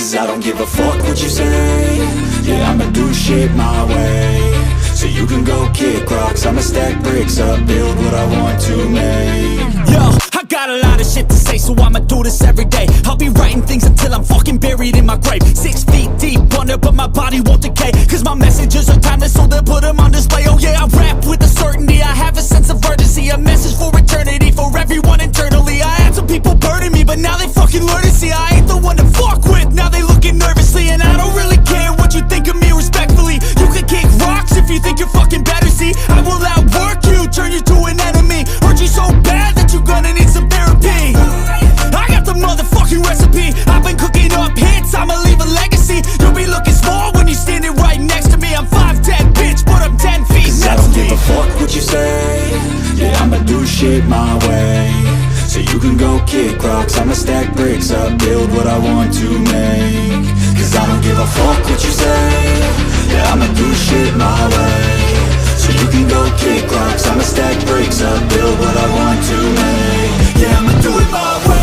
Cause I don't give a fuck what you say. Yeah, I'ma do shit my way. So you can go kick rocks, I'ma stack bricks up, build what I want to make. Yo, I got a lot of shit to say, so I'ma do this every day. I'll be writing things until I'm fucking buried in my grave. 6 feet deep under, but my body won't decay. Cause my messages are timeless, so they'll put them on display. Oh yeah, I rap with a certainty, I have a sense of urgency. A message for eternity, for everyone internally. I had some people burning me, but now they fucking learn to see I ain't the one to fuck with, now they looking nervously. And I don't really care what you think of me, respectfully. You can kick rocks if you think you're fucking better, see. I will outwork you, turn you to an enemy. Hurt you so bad that you're gonna need some therapy. I got the motherfucking recipe, I've been cooking up hits, I'ma leave a legacy. You'll be looking small when you're standing right next to me. I'm 5'10", bitch, but I'm 10 feet next to me. I don't give a fuck what you say. Yeah, I'ma do shit my way. So you can go kick rocks, I'ma stack bricks up, build what I want to make. Cause I don't give a fuck what you say. Yeah, I'ma do shit my way. So you can go kick rocks, I'ma stack bricks up, build what I want to make. Yeah, I'ma do it my way.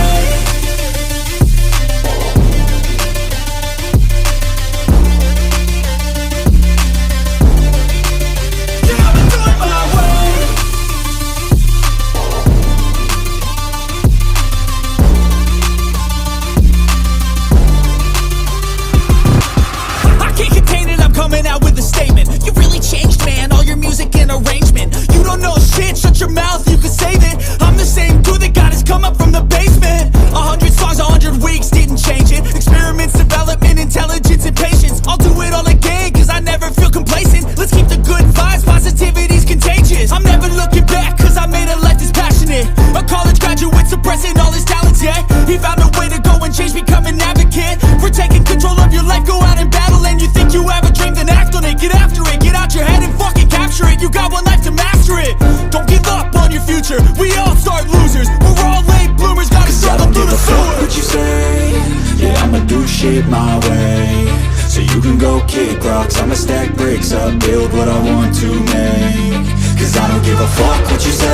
Coming out with a statement. You really changed, man, all your music and arrangement. You don't know shit, shut your mouth, you can save it. I'm the same dude that got his come up from the basement. 100 songs, 100 weeks, didn't change it. Experiments, development, intelligence, and patience. I'll do it all again, cause I never feel complacent. Let's keep the good vibes, positivity's contagious. I'm never looking back, cause I made a life that's passionate. A college graduate suppressing all his talents, yeah. He found a way to go and change, become an advocate. For taking control of your life, go out and battle. And you think you have a dream, then act on it. Get after it, get out your head and fucking capture it. You got one life to master it. Don't give up on your future, we all start losers. We're all late bloomers, gotta struggle through the sewer. What you say? Yeah, I'ma do shit my way. So you can go kick rocks, I'ma stack bricks up, build what I want to make. Cause I don't give a fuck what you say.